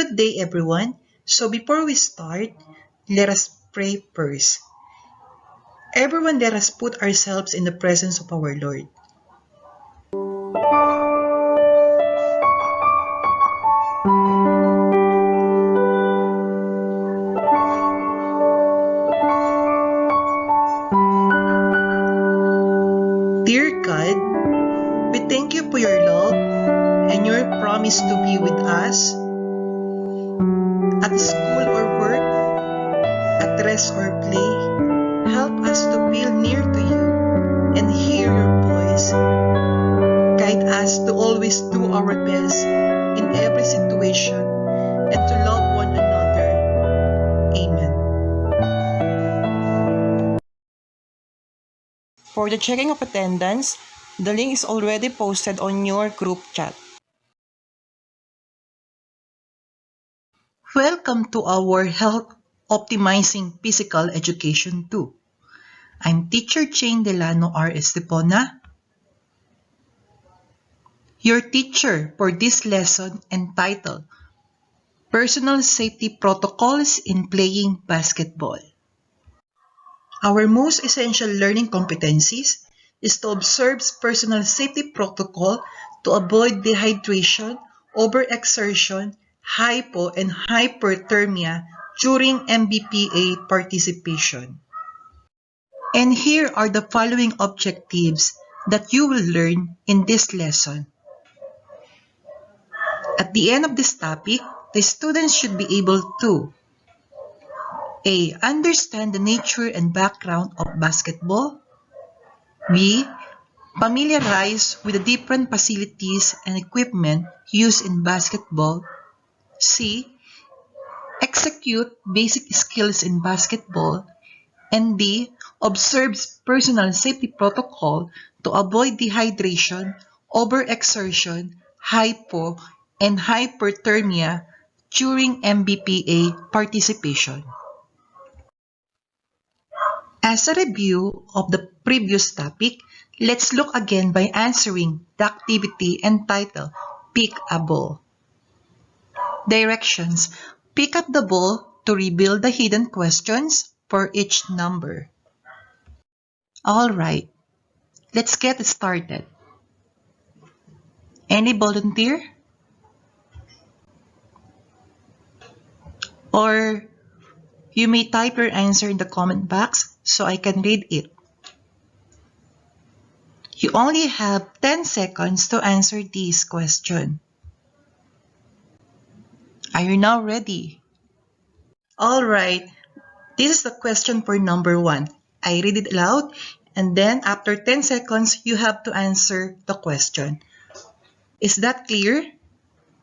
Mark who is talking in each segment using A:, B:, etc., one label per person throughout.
A: Good day, everyone. So before we start, let us pray first. Everyone, let us put ourselves in the presence of our Lord. Dear God, we thank you for your love and your promise to be with us at school or work, at rest or play. Help us to feel near to you and hear your voice. Guide us to always do our best in every situation and to love one another. Amen. For the checking of attendance, the link is already posted on your group chat. Welcome to our Health Optimizing Physical Education 2. I'm Teacher Jane Delano R. Estepona, your teacher for this lesson entitled Personal Safety Protocols in Playing Basketball. Our most essential learning competencies is to observe personal safety protocol to avoid dehydration, overexertion, hypo and hyperthermia during MBPA participation. And here are the following objectives that you will learn in this lesson. At the end of this topic, the students should be able to A. Understand the nature and background of basketball. B. Familiarize with the different facilities and equipment used in basketball. C. Execute basic skills in basketball. And D. Observes personal safety protocol to avoid dehydration, overexertion, hypo, and hyperthermia during MBPA participation. As a review of the previous topic, let's look again by answering the activity entitled Pick a Ball. Directions: pick up the ball to reveal the hidden questions for each number. Alright, let's get started. Any volunteer? Or you may type your answer in the comment box so I can read it. You only have 10 seconds to answer this question. Are you now ready? Alright, this is the question for number 1. I read it aloud and then after 10 seconds, you have to answer the question. Is that clear?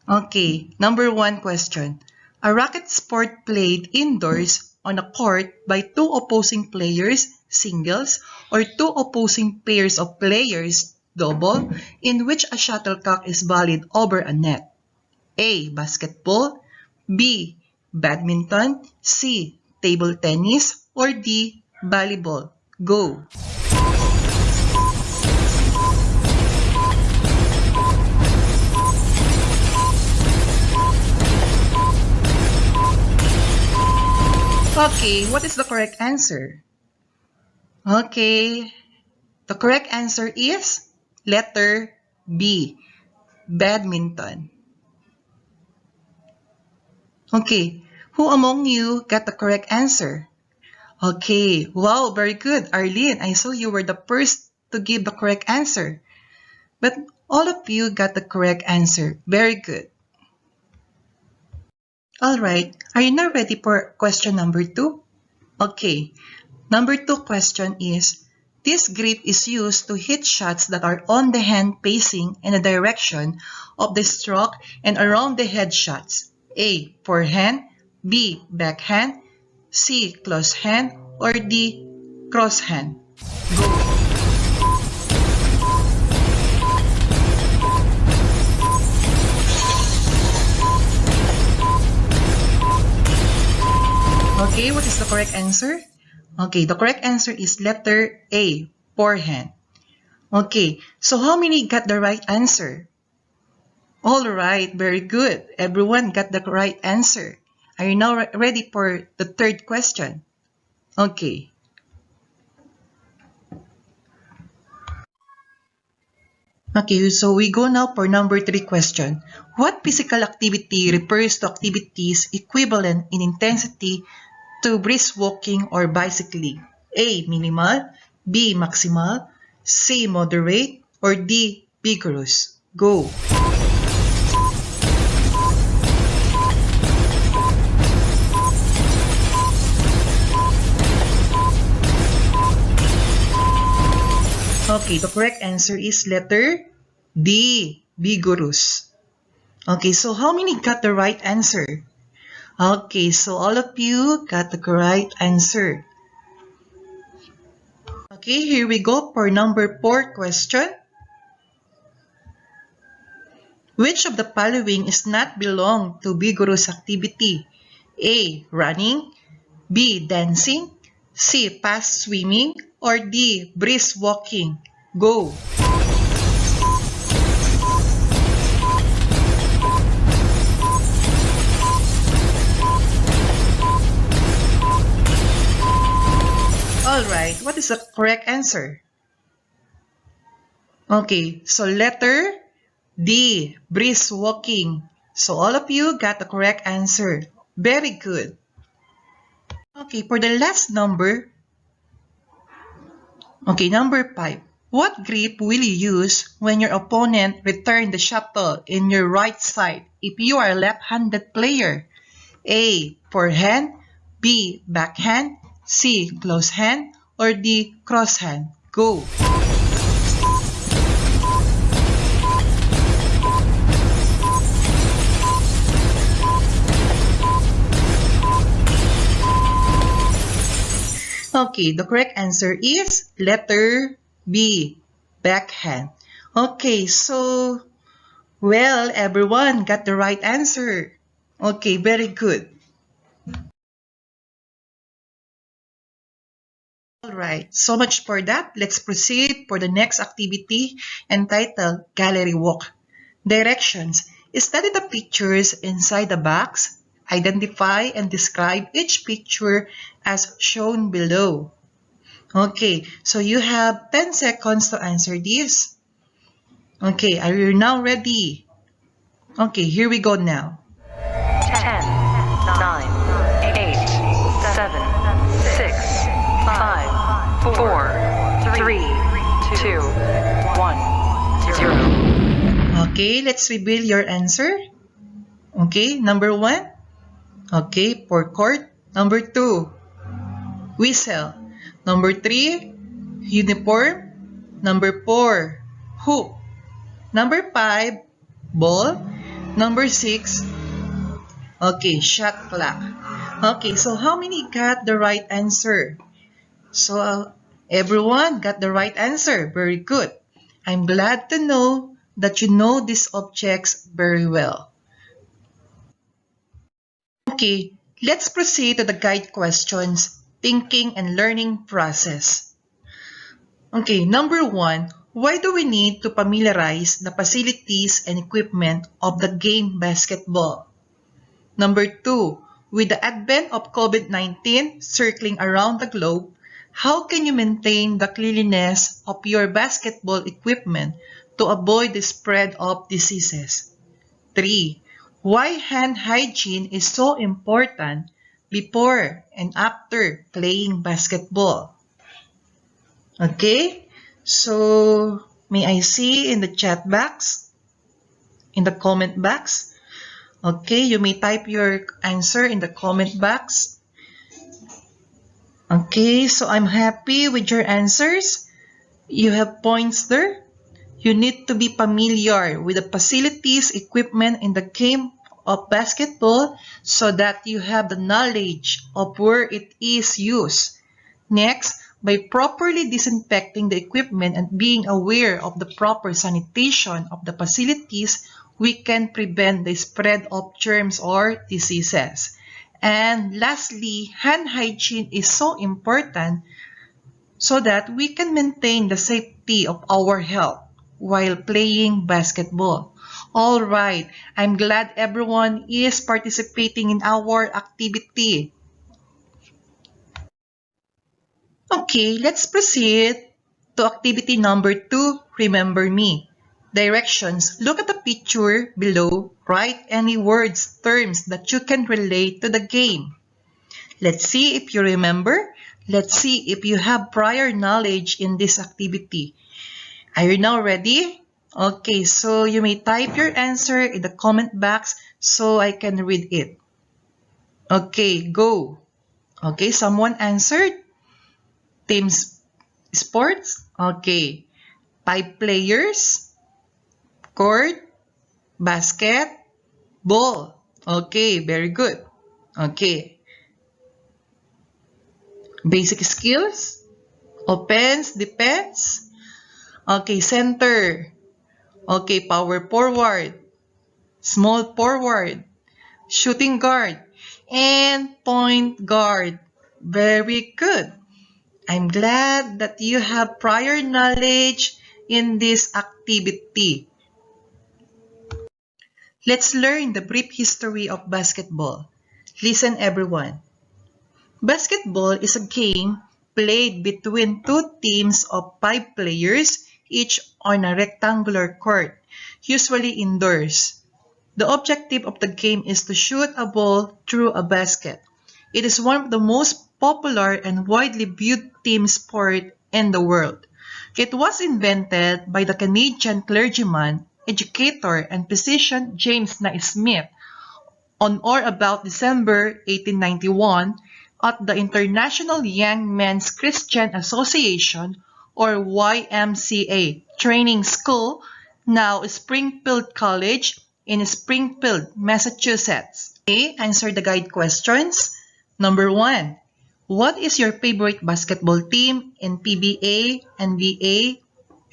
A: Okay, number 1 question. A racket sport played indoors on a court by 2 opposing players, singles, or 2 opposing pairs of players, double, in which a shuttlecock is volleyed over a net. A. Basketball. B. Badminton. C. Table tennis. Or D. Volleyball. Go! Okay, what is the correct answer? Okay, the correct answer is letter B, badminton. Okay, who among you got the correct answer? Okay, wow, very good. Arlene, I saw you were the first to give the correct answer. But all of you got the correct answer. Very good. Alright, are you now ready for question number 2? Okay, number 2 question is, this grip is used to hit shots that are on the hand facing in the direction of the stroke and around the head shots. A. Forehand. B. Backhand. C. Close hand. Or D. Cross hand. Go! Okay, what is the correct answer? Okay, the correct answer is letter A, forehand. Okay, so how many got the right answer? All right, very good. Everyone got the right answer. Are you now ready for the third question? Okay. Okay, so we go now for number 3 question. What physical activity refers to activities equivalent in intensity to brisk walking or bicycling? A. Minimal, B. Maximal, C. Moderate, or D. Vigorous? Go! Okay, the correct answer is letter D. Vigorous. Okay, so how many got the right answer? Okay, so all of you got the correct answer. Okay, here we go for number 4 question. Which of the following is not belong to vigorous activity? A. Running, B. Dancing, C. Fast swimming, or D. Brisk walking? Go! Alright, what is the correct answer? Okay, so letter D. Brisk walking. So all of you got the correct answer. Very good. Okay, for the last number. Okay, number 5. What grip will you use when your opponent returns the shuttle in your right side if you are a left-handed player? A. Forehand, B. Backhand, C. Close hand, or D. Cross hand? Go! Okay, the correct answer is letter B, backhand. Okay, so, well, everyone got the right answer. Okay, very good. Alright, so much for that. Let's proceed for the next activity entitled Gallery Walk. Directions. Study the pictures inside the box. Identify and describe each picture as shown below. Okay, so you have 10 seconds to answer this. Okay, are you now ready? Okay, here we go now.
B: 10, 9, 8, 7, 6, 5, 4, 3, 2, 1, 0.
A: Okay, let's reveal your answer. Okay, number 1. Okay, for court. Number 2, whistle. Number 3, uniform. Number 4, hoop. Number 5, ball. Number 6, okay, shot clock. Okay, so how many got the right answer? So everyone got the right answer. Very good. I'm glad to know that you know these objects very well. Okay, let's proceed to the guide questions, thinking and learning process. Okay, number 1, why do we need to familiarize the facilities and equipment of the game basketball? Number 2, with the advent of COVID-19 circling around the globe, how can you maintain the cleanliness of your basketball equipment to avoid the spread of diseases? 3, why hand hygiene is so important before and after playing basketball? Okay, so may I see in the chat box, in the comment box? Okay, you may type your answer in the comment box. Okay, so I'm happy with your answers. You have points there. You need to be familiar with the facilities, equipment in the game of basketball so that you have the knowledge of where it is used. Next, by properly disinfecting the equipment and being aware of the proper sanitation of the facilities, we can prevent the spread of germs or diseases. And lastly, hand hygiene is so important so that we can maintain the safety of our health while playing basketball. All right, I'm glad everyone is participating in our activity. Okay, let's proceed to activity number 2, Remember Me. Directions. Look at the picture below. Write any words, terms that you can relate to the game. Let's see if you remember. Let's see if you have prior knowledge in this activity. Are you now ready? Okay, so you may type your answer in the comment box so I can read it. Okay, go. Okay, someone answered. Teams sports. Okay. 5 players. Court. Basket. Ball. Okay, very good. Okay. Basic skills. Offense, defense. Okay, center. Okay, power forward. Small forward. Shooting guard. And point guard. Very good. I'm glad that you have prior knowledge in this activity. Let's learn the brief history of basketball. Listen everyone. Basketball is a game played between two teams of 5 players, each on a rectangular court, usually indoors. The objective of the game is to shoot a ball through a basket. It is one of the most popular and widely viewed team sport in the world. It was invented by the Canadian clergyman, educator, and physician James Naismith on or about December 1891 at the International Young Men's Christian Association or YMCA training school, now Springfield College in Springfield, Massachusetts. Okay, answer the guide questions. Number 1. What is your favorite basketball team in PBA, NBA,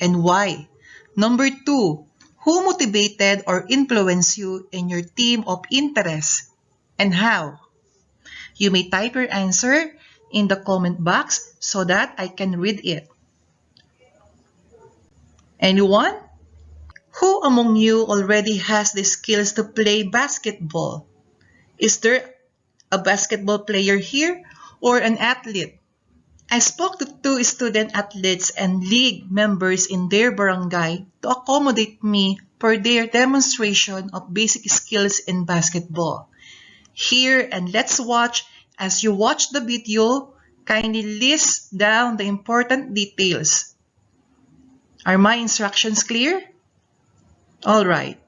A: and why? Number 2. Who motivated or influenced you in your team of interest and how? You may type your answer in the comment box so that I can read it. Anyone? Who among you already has the skills to play basketball? Is there a basketball player here or an athlete? I spoke to 2 student athletes and league members in their barangay to accommodate me for their demonstration of basic skills in basketball. Here and let's watch. As you watch the video, kindly list down the important details. Are my instructions clear? All right.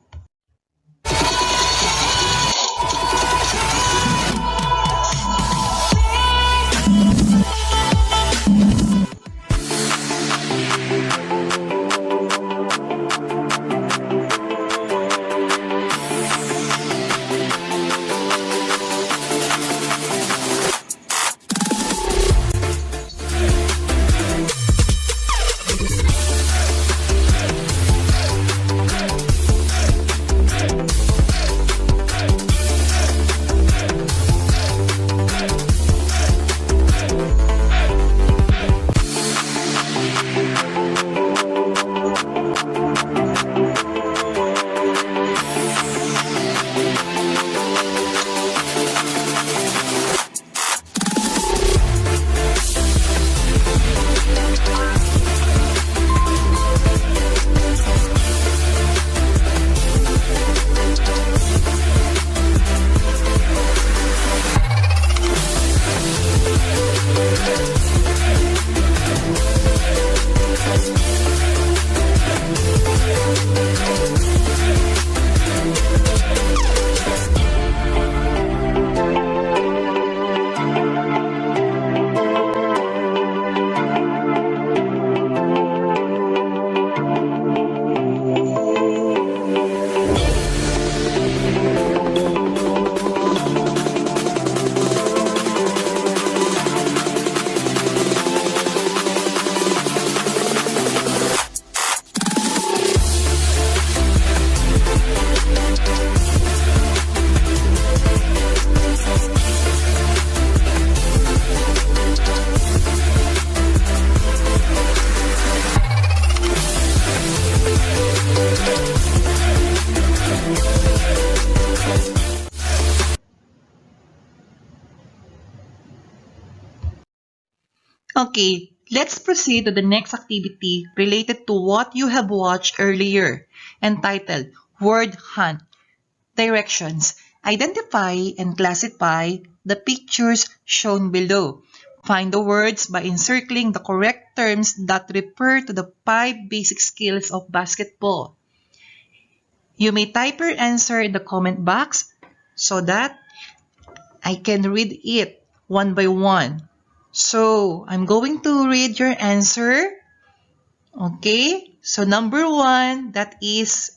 A: Okay, let's proceed to the next activity related to what you have watched earlier, entitled Word Hunt. Directions. Identify and classify the pictures shown below. Find the words by encircling the correct terms that refer to the 5 basic skills of basketball. You may type your answer in the comment box so that I can read it one by one. So, I'm going to read your answer. Okay? So, number 1, that is,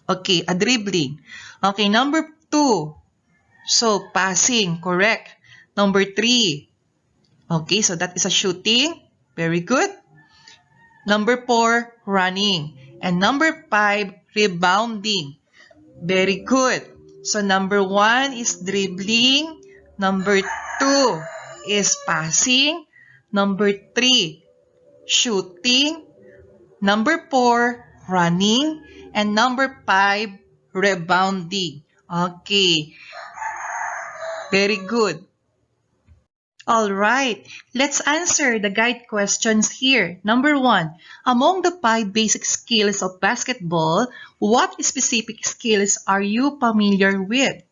A: okay, a dribbling. Okay, number 2, so passing, correct. Number 3, okay, so that is a shooting. Very good. Number 4, running. And number 5, rebounding. Very good. So, number 1 is dribbling. Number 2 is passing. Number 3, shooting. Number 4, running. And number 5, rebounding. Okay. Very good. Alright, let's answer the guide questions here. Number 1, among the 5 basic skills of basketball, what specific skills are you familiar with?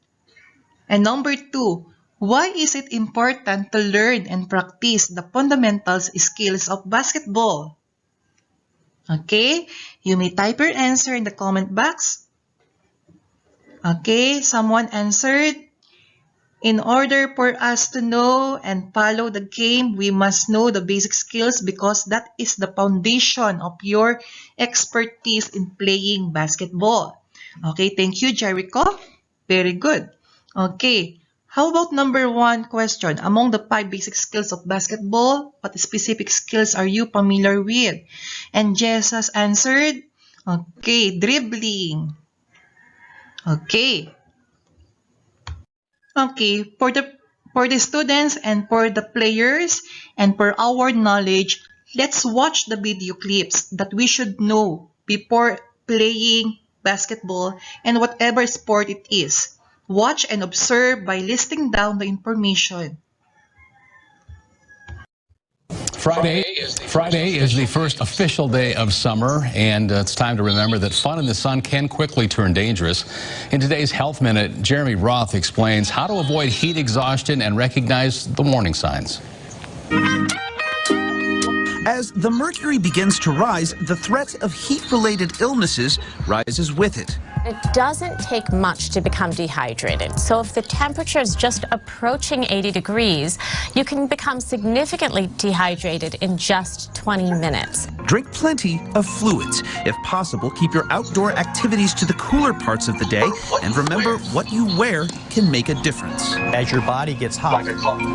A: And number 2, why is it important to learn and practice the fundamentals skills of basketball? Okay, you may type your answer in the comment box. Okay, someone answered. In order for us to know and follow the game, we must know the basic skills because that is the foundation of your expertise in playing basketball. Okay, thank you, Jericho. Very good. Okay, how about number 1 question? Among the 5 basic skills of basketball, what specific skills are you familiar with? And Jess has answered, okay, dribbling. Okay. Okay, for the students and for the players and for our knowledge, let's watch the video clips that we should know before playing basketball and whatever sport it is. Watch and observe by listing down the information.
C: Friday is the first official day of summer, and it's time to remember that fun in the sun can quickly turn dangerous. In today's Health Minute, Jeremy Roth explains how to avoid heat exhaustion and recognize the warning signs.
D: As the mercury begins to rise, the threat of heat-related illnesses rises with it.
E: It doesn't take much to become dehydrated. So if the temperature is just approaching 80 degrees, you can become significantly dehydrated in just 20 minutes.
D: Drink plenty of fluids. If possible, keep your outdoor activities to the cooler parts of the day, and remember what you wear can make a difference.
F: As your body gets hot,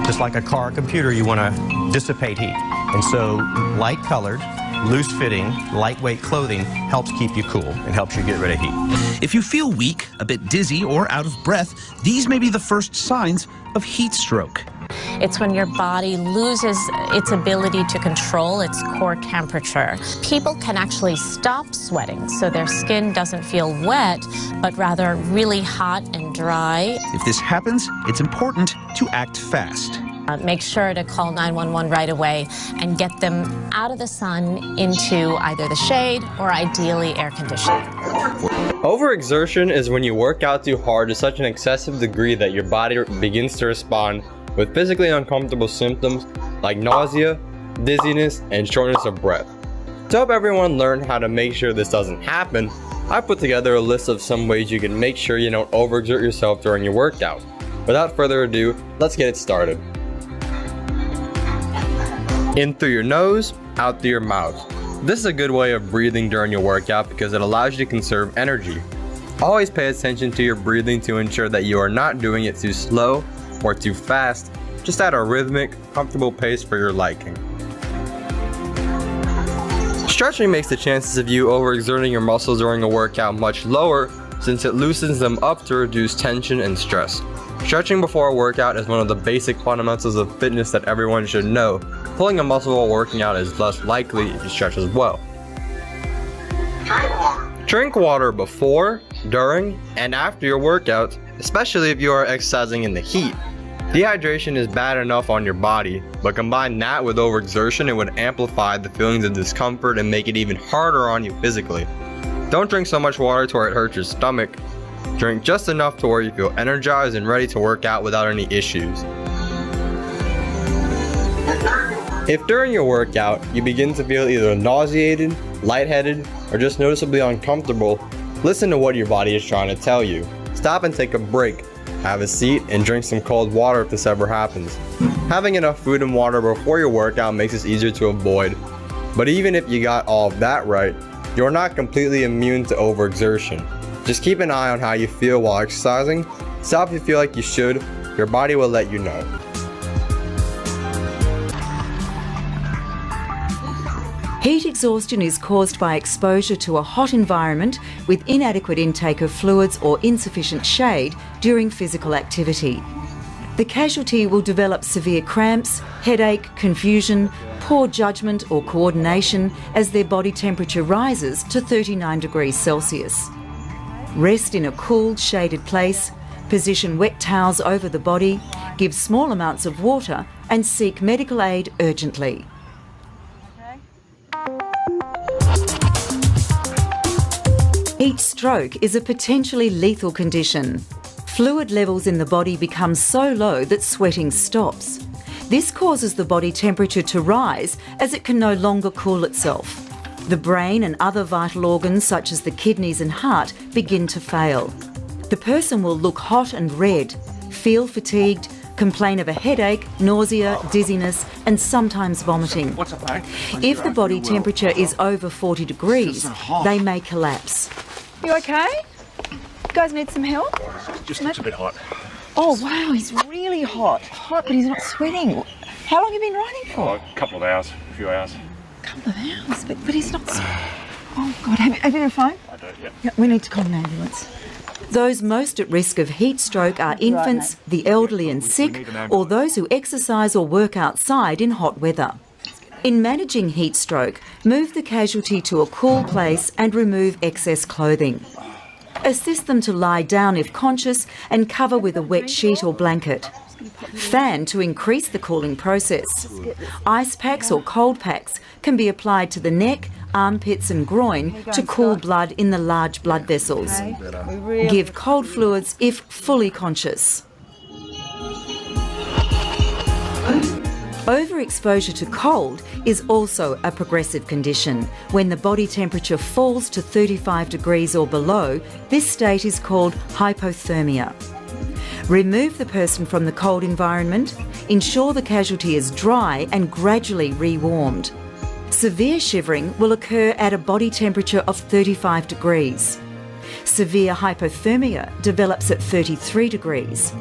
F: just like a car or computer, you want to dissipate heat. And so light-colored, loose-fitting, lightweight clothing helps keep you cool and helps you get rid of heat.
D: If you feel weak, a bit dizzy, or out of breath, these may be the first signs of heat stroke.
E: It's when your body loses its ability to control its core temperature. People can actually stop sweating, so their skin doesn't feel wet, but rather really hot and dry.
D: If this happens, it's important to act fast.
E: Make sure to call 911 right away and get them out of the sun into either the shade or ideally air conditioning.
G: Overexertion is when you work out too hard to such an excessive degree that your body begins to respond with physically uncomfortable symptoms like nausea, dizziness, and shortness of breath. To help everyone learn how to make sure this doesn't happen, I put together a list of some ways you can make sure you don't overexert yourself during your workout. Without further ado, let's get it started. In through your nose, out through your mouth. This is a good way of breathing during your workout because it allows you to conserve energy. Always pay attention to your breathing to ensure that you are not doing it too slow or too fast, just at a rhythmic, comfortable pace for your liking. Stretching makes the chances of you overexerting your muscles during a workout much lower since it loosens them up to reduce tension and stress. Stretching before a workout is one of the basic fundamentals of fitness that everyone should know. Pulling a muscle while working out is less likely if you stretch as well. Drink water before, during, and after your workout, especially if you are exercising in the heat. Dehydration is bad enough on your body, but combine that with overexertion, it would amplify the feelings of discomfort and make it even harder on you physically. Don't drink so much water to where it hurts your stomach. Drink just enough to where you feel energized and ready to work out without any issues. If during your workout you begin to feel either nauseated, lightheaded, or just noticeably uncomfortable, listen to what your body is trying to tell you. Stop and take a break. Have a seat and drink some cold water if this ever happens. Having enough food and water before your workout makes this easier to avoid. But even if you got all of that right, you're not completely immune to overexertion. Just keep an eye on how you feel while exercising. Stop if you feel like you should. Your body will let you know.
H: Heat exhaustion is caused by exposure to a hot environment with inadequate intake of fluids or insufficient shade during physical activity. The casualty will develop severe cramps, headache, confusion, poor judgment or coordination as their body temperature rises to 39 degrees Celsius. Rest in a cool, shaded place, position wet towels over the body, give small amounts of water and seek medical aid urgently. Heat stroke is a potentially lethal condition. Fluid levels in the body become so low that sweating stops. This causes the body temperature to rise as it can no longer cool itself. The brain and other vital organs such as the kidneys and heart begin to fail. The person will look hot and red, feel fatigued, complain of a headache, nausea, dizziness and sometimes vomiting.
I: What's up, mate?
H: If the body temperature is over 40 degrees, they may collapse.
J: You okay? You guys need some help?
I: Just looks a bit hot.
J: Oh wow, he's really hot. Hot, but he's not sweating. How long have you been riding for?
I: Oh, a couple of hours, a few hours.
J: A couple of hours, but he's not Oh God, have you got a phone?
I: I do, yeah.
J: Yeah, we need to call an ambulance.
H: Those most at risk of heat stroke are infants, the elderly and sick, or those who exercise or work outside in hot weather. In managing heat stroke, move the casualty to a cool place and remove excess clothing. Assist them to lie down if conscious and cover with a wet sheet or blanket. Fan to increase the cooling process. Ice packs or cold packs can be applied to the neck, armpits and groin to cool blood in the large blood vessels. Give cold fluids if fully conscious. Overexposure to cold is also a progressive condition. When the body temperature falls to 35 degrees or below, this state is called hypothermia. Remove the person from the cold environment, ensure the casualty is dry and gradually re-warmed. Severe shivering will occur at a body temperature of 35 degrees. Severe hypothermia develops at 33 degrees.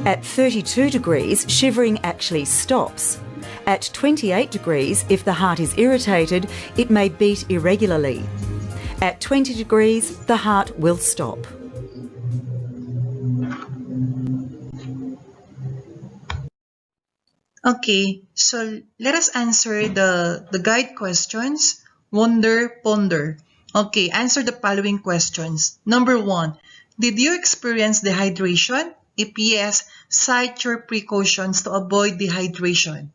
H: At 32 degrees, shivering actually stops. At 28 degrees, if the heart is irritated, it may beat irregularly. At 20 degrees, the heart will stop.
A: Okay, so let us answer the guide questions. Wonder, ponder. Okay, answer the following questions. Number 1, did you experience dehydration? If yes, cite your precautions to avoid dehydration.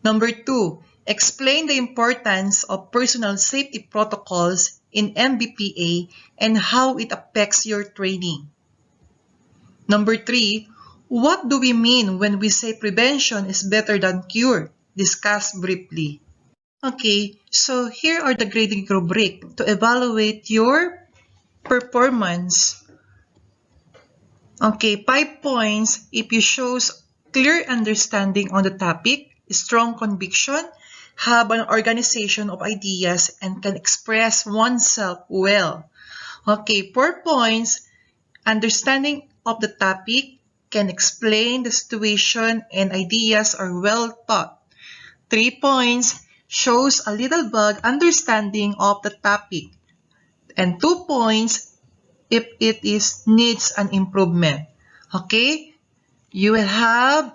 A: Number 2, explain the importance of personal safety protocols in MBPA and how it affects your training. Number 3, what do we mean when we say prevention is better than cure? Discuss briefly. Okay, so here are the grading rubric to evaluate your performance. Okay, 5 points if you show clear understanding on the topic, strong conviction, have an organization of ideas, and can express oneself well. Okay, 4 points, understanding of the topic, can explain the situation and ideas are well taught. 3 points, shows a little bug understanding of the topic. And 2 points, if it needs an improvement. Okay, you will have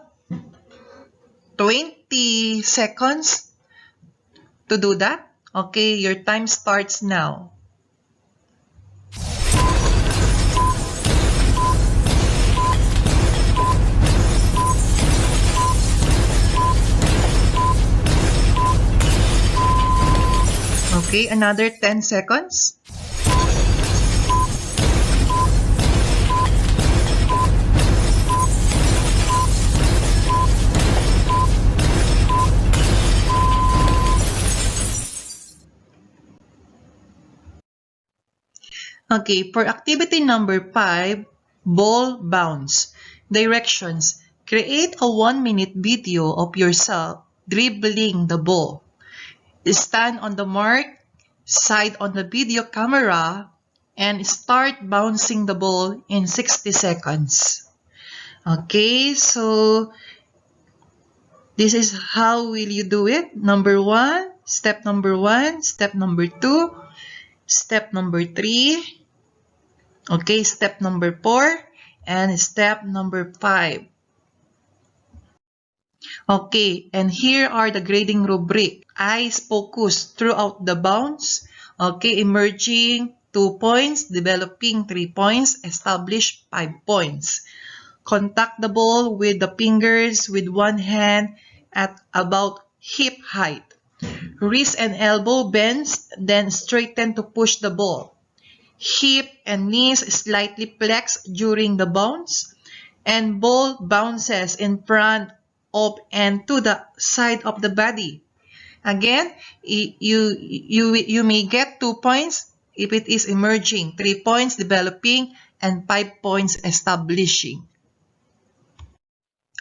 A: 20 seconds to do that. Okay, your time starts now. Okay, another 10 seconds. Okay, for activity number 5, ball bounce. Directions. Create a 1-minute video of yourself dribbling the ball. Stand on the mark, side on the video camera, and start bouncing the ball in 60 seconds. Okay, so this is how will you do it. Step number 1, step number 2, step number 3, okay, step number 4, and step number 5. Okay, and here are the grading rubric. Eyes focus throughout the bounce. Okay, emerging 2 points, developing 3 points, establish 5 points. Contact the ball with the fingers with one hand at about hip height. Wrist and elbow bends, then straighten to push the ball. Hip and knees slightly flex during the bounce, and ball bounces in front of and to the side of the body. Again, you may get 2 points if it is emerging, 3 points developing, and 5 points establishing.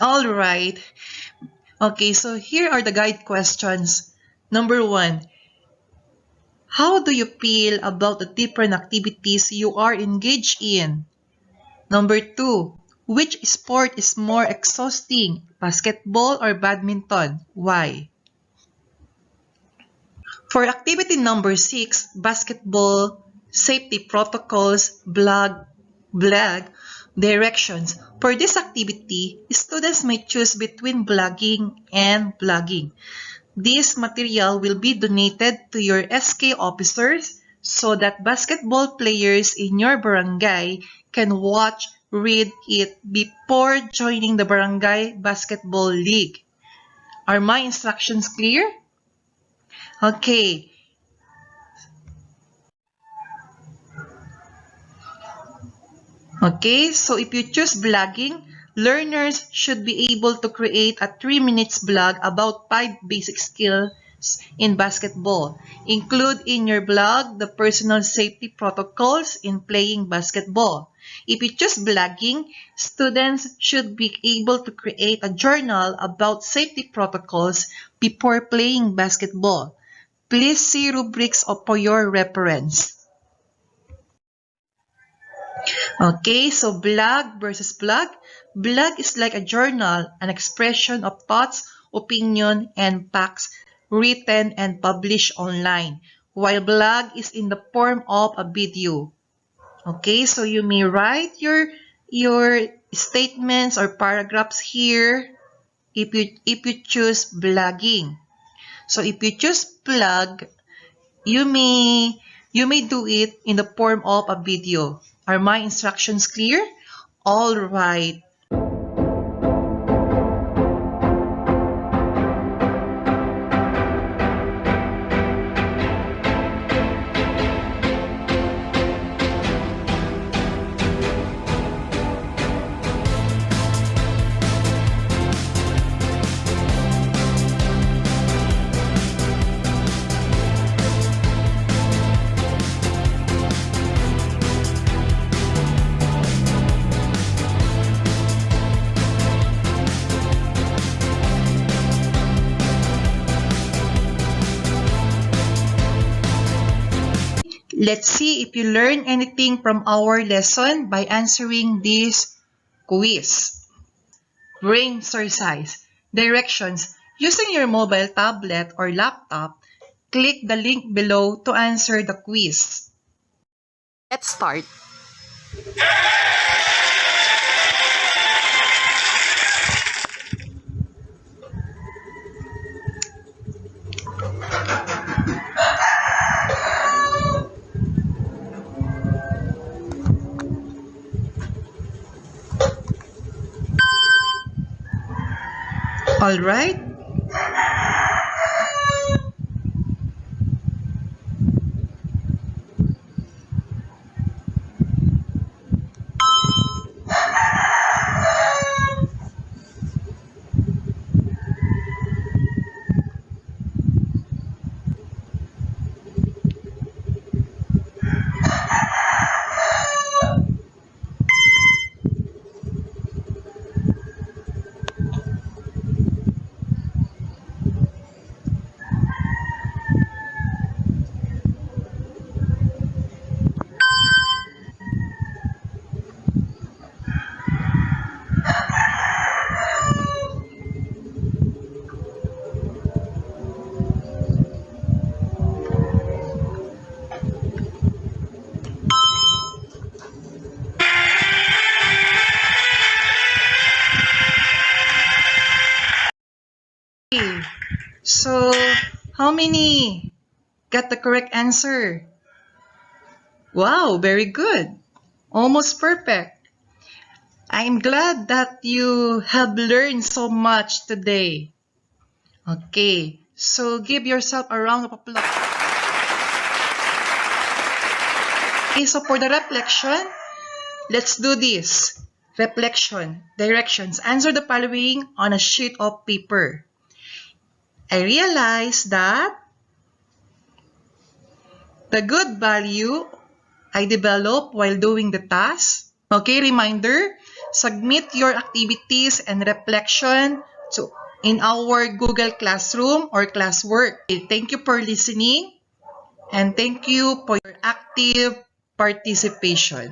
A: All right. Okay, so here are the guide questions. Number 1. How do you feel about the different activities you are engaged in? Number 2. Which sport is more exhausting, basketball or badminton? Why? For activity number 6, basketball, safety protocols, blag, directions. For this activity, students may choose between blogging and blogging. This material will be donated to your SK officers so that basketball players in your barangay can watch, read it before joining the barangay basketball league. Are my instructions clear? Okay. Okay, so if you choose blogging, learners should be able to create a 3-minute blog about 5 basic skills in basketball. Include in your blog the personal safety protocols in playing basketball. If you choose blogging, students should be able to create a journal about safety protocols before playing basketball. Please see rubrics for your reference. Okay, so blog versus blog. Blog is like a journal, an expression of thoughts, opinion, and facts written and published online, while blog is in the form of a video. Okay, so you may write your statements or paragraphs here if you choose blogging. So if you choose blog, you may do it in the form of a video. Are my instructions clear? All right. Let's see if you learn anything from our lesson by answering this quiz. Brain exercise. Directions. Using your mobile tablet or laptop, click the link below to answer the quiz.
J: Let's start.
A: All right. Okay. So, how many got the correct answer? Wow, very good. Almost perfect. I'm glad that you have learned so much today. Okay, so give yourself a round of applause. Okay, so for the reflection, let's do this. Reflection, directions. Answer the following on a sheet of paper. I realized that the good value I develop while doing the task. Okay, reminder, submit your activities and reflection in our Google Classroom or classwork. Okay, thank you for listening and thank you for your active participation.